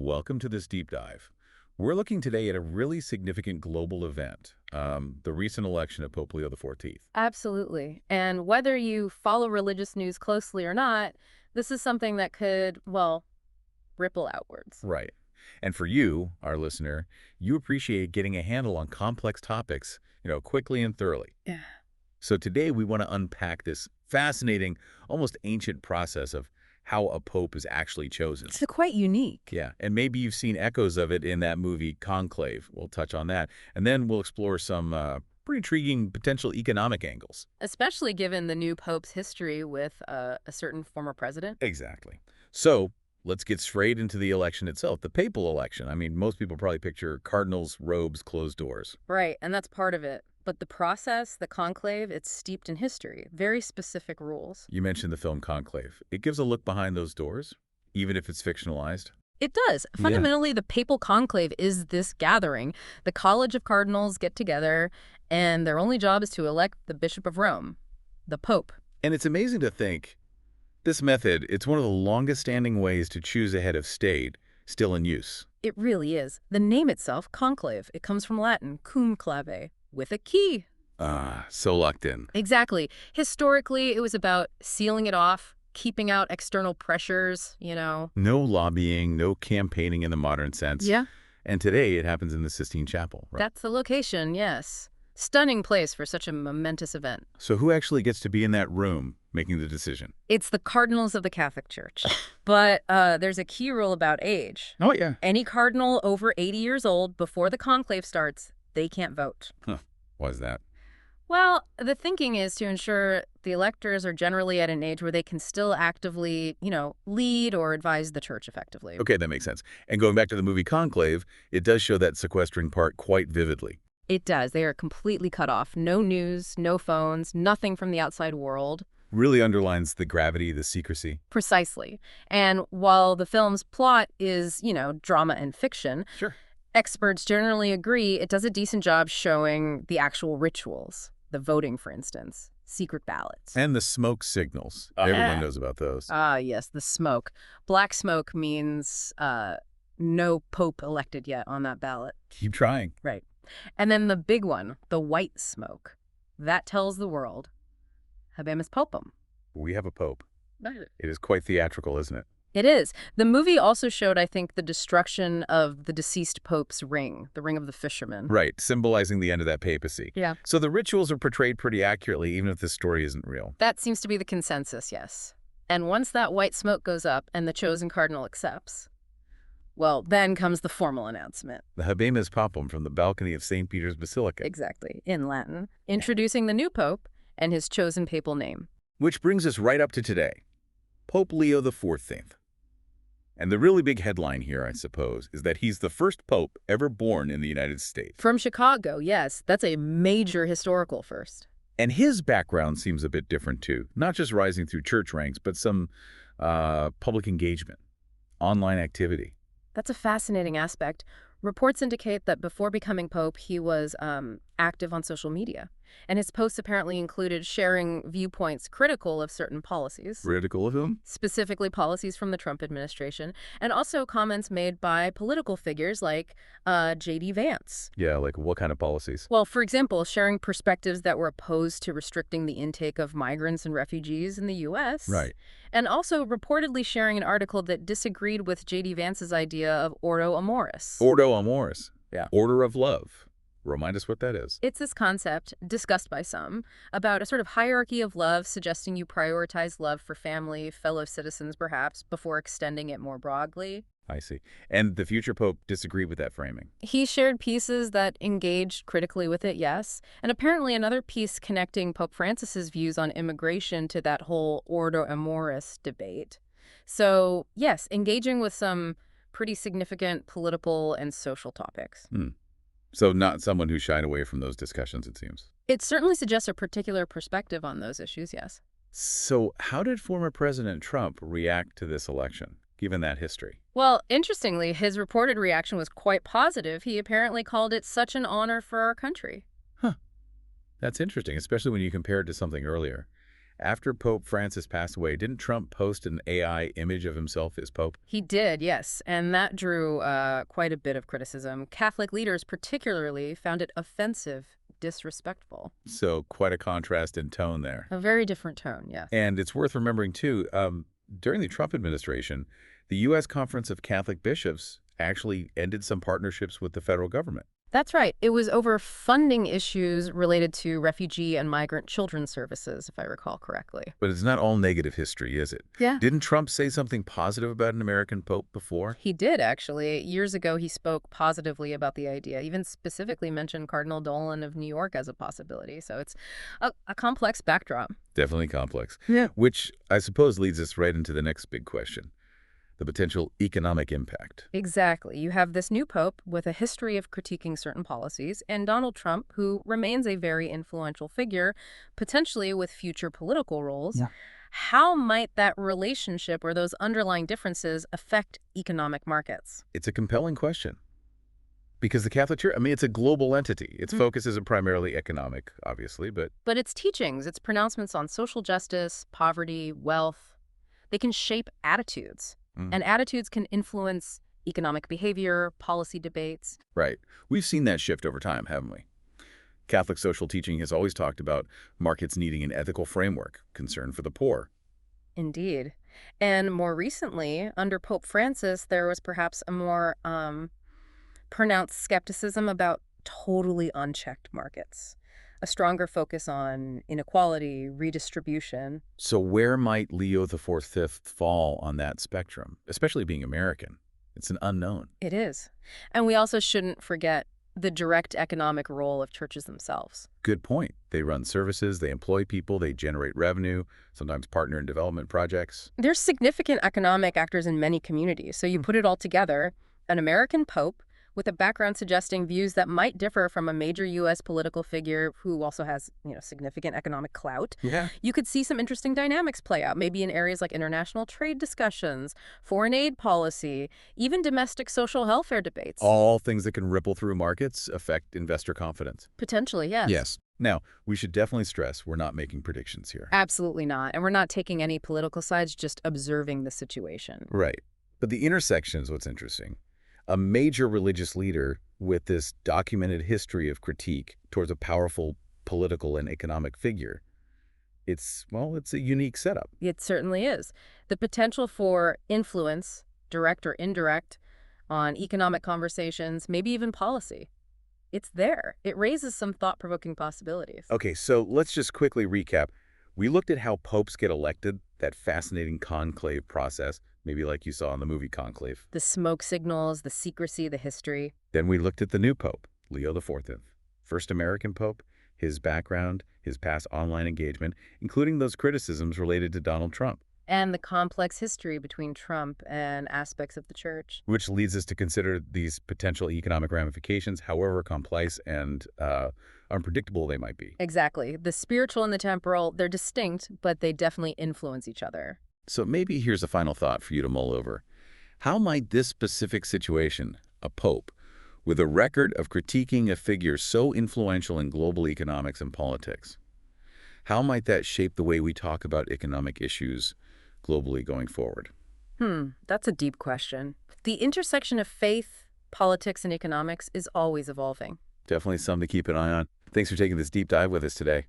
Welcome to this deep dive. We're looking today at a really significant global event, the recent election of Pope Leo XIV. Absolutely. And whether you follow religious news closely or not, this is something that could, well, ripple outwards. Right. And for you, our listener, you appreciate getting a handle on complex topics, quickly and thoroughly. Yeah. So today we want to unpack this fascinating, almost ancient process of how a pope is actually chosen. It's quite unique. Yeah, and maybe you've seen echoes of it in that movie Conclave. We'll touch on that. And then we'll explore some pretty intriguing potential economic angles. Especially given the new pope's history with a certain former president. Exactly. So let's get straight into the election itself, the papal election. I mean, most people probably picture cardinals, robes, closed doors. Right, and that's part of it. But the process, the conclave, it's steeped in history, very specific rules. You mentioned the film Conclave. It gives a look behind those doors, even if it's fictionalized. It does. Fundamentally, the papal conclave is this gathering. The College of Cardinals get together, and their only job is to elect the Bishop of Rome, the Pope. And it's amazing to think this method, it's one of the longest-standing ways to choose a head of state still in use. It really is. The name itself, conclave, it comes from Latin, cum clave, with a key. Ah, so locked in. Exactly. Historically, it was about sealing it off, keeping out external pressures. No lobbying, no campaigning in the modern sense. Yeah. And today it happens in the Sistine Chapel, right? That's the location, yes. Stunning place for such a momentous event. So who actually gets to be in that room making the decision? It's the cardinals of the Catholic Church. But there's a key rule about age. Oh, yeah. Any cardinal over 80 years old before the conclave starts, they can't vote. Huh. Why is that? Well, the thinking is to ensure the electors are generally at an age where they can still actively, lead or advise the church effectively. Okay, that makes sense. And going back to the movie Conclave, it does show that sequestering part quite vividly. It does. They are completely cut off. No news, no phones, nothing from the outside world. Really underlines the gravity, the secrecy. Precisely. And while the film's plot is, drama and fiction, Sure. experts generally agree it does a decent job showing the actual rituals. The voting, for instance. Secret ballots. And the smoke signals. Everyone knows about those. Ah, yes, the smoke. Black smoke means no pope elected yet on that ballot. Keep trying. Right. And then the big one, the white smoke. That tells the world, habemus popum. We have a pope. It is quite theatrical, isn't it? It is. The movie also showed, I think, the destruction of the deceased pope's ring, the ring of the fisherman. Right, symbolizing the end of that papacy. Yeah. So the rituals are portrayed pretty accurately, even if the story isn't real. That seems to be the consensus, yes. And once that white smoke goes up and the chosen cardinal accepts, well, then comes the formal announcement. The habemus popum from the balcony of St. Peter's Basilica. Exactly, in Latin, introducing the new pope and his chosen papal name. Which brings us right up to today. Pope Leo XIV. And the really big headline here, I suppose, is that he's the first pope ever born in the United States. From Chicago, yes. That's a major historical first. And his background seems a bit different, too. Not just rising through church ranks, but some public engagement, online activity. That's a fascinating aspect. Reports indicate that before becoming pope, he was active on social media. And his posts apparently included sharing viewpoints critical of certain policies. Critical of him? Specifically policies from the Trump administration, and also comments made by political figures like J.D. Vance. Yeah, like what kind of policies? Well, for example, sharing perspectives that were opposed to restricting the intake of migrants and refugees in the U.S. Right. And also reportedly sharing an article that disagreed with J.D. Vance's idea of Ordo Amoris. Ordo Amoris. Yeah. Order of love. Remind us what that is. It's this concept, discussed by some, about a sort of hierarchy of love, suggesting you prioritize love for family, fellow citizens perhaps, before extending it more broadly. I see. And the future pope disagreed with that framing. He shared pieces that engaged critically with it, yes. And apparently another piece connecting Pope Francis's views on immigration to that whole Ordo Amoris debate. So, yes, engaging with some pretty significant political and social topics. So not someone who shied away from those discussions, it seems. It certainly suggests a particular perspective on those issues, yes. So how did former President Trump react to this election, given that history? Well, interestingly, his reported reaction was quite positive. He apparently called it such an honor for our country. Huh. That's interesting, especially when you compare it to something earlier. After Pope Francis passed away, didn't Trump post an AI image of himself as Pope? He did, yes, and that drew quite a bit of criticism. Catholic leaders particularly found it offensive, disrespectful. So quite a contrast in tone there. A very different tone, yes. And it's worth remembering, too, during the Trump administration, the U.S. Conference of Catholic Bishops actually ended some partnerships with the federal government. That's right. It was over funding issues related to refugee and migrant children's services, if I recall correctly. But it's not all negative history, is it? Yeah. Didn't Trump say something positive about an American pope before? He did, actually. Years ago, he spoke positively about the idea, even specifically mentioned Cardinal Dolan of New York as a possibility. So it's a complex backdrop. Definitely complex. Yeah. Which I suppose leads us right into the next big question, the potential economic impact. Exactly. You have this new pope with a history of critiquing certain policies, and Donald Trump, who remains a very influential figure, potentially with future political roles. Yeah. How might that relationship or those underlying differences affect economic markets? It's a compelling question. Because the Catholic Church, I mean, it's a global entity. Its focus isn't primarily economic, obviously, but But its teachings, its pronouncements on social justice, poverty, wealth, they can shape attitudes. And attitudes can influence economic behavior, policy debates. right. We've seen that shift over time, haven't we? Catholic social teaching has always talked about markets needing an ethical framework, concern for the poor. Indeed. And more recently, under Pope Francis, there was perhaps a more pronounced skepticism about totally unchecked markets, a stronger focus on inequality, redistribution. So where might Leo XIV fall on that spectrum, especially being American? It's an unknown. It is. And we also shouldn't forget the direct economic role of churches themselves. Good point. They run services, they employ people, they generate revenue, sometimes partner in development projects. There's significant economic actors in many communities. So you put it all together, an American pope with a background suggesting views that might differ from a major U.S. political figure who also has, significant economic clout. Yeah. You could see some interesting dynamics play out, maybe in areas like international trade discussions, foreign aid policy, even domestic social welfare debates. All things that can ripple through markets, affect investor confidence. Potentially, yes. Yes. Now, we should definitely stress we're not making predictions here. Absolutely not. And we're not taking any political sides, just observing the situation. Right. But the intersection is what's interesting. A major religious leader with this documented history of critique towards a powerful political and economic figure. It's a unique setup. It certainly is. The potential for influence, direct or indirect, on economic conversations, maybe even policy. It's there. It raises some thought-provoking possibilities. Okay, so let's just quickly recap. We looked at how popes get elected, that fascinating conclave process, maybe like you saw in the movie Conclave. The smoke signals, the secrecy, the history. Then we looked at the new pope, Leo XIV, first American pope, his background, his past online engagement, including those criticisms related to Donald Trump. And the complex history between Trump and aspects of the church. Which leads us to consider these potential economic ramifications, however complex and unpredictable they might be. Exactly. The spiritual and the temporal, they're distinct, but they definitely influence each other. So maybe here's a final thought for you to mull over. How might this specific situation, a pope, with a record of critiquing a figure so influential in global economics and politics, how might that shape the way we talk about economic issues globally going forward? That's a deep question. The intersection of faith, politics, and economics is always evolving. Definitely something to keep an eye on. Thanks for taking this deep dive with us today.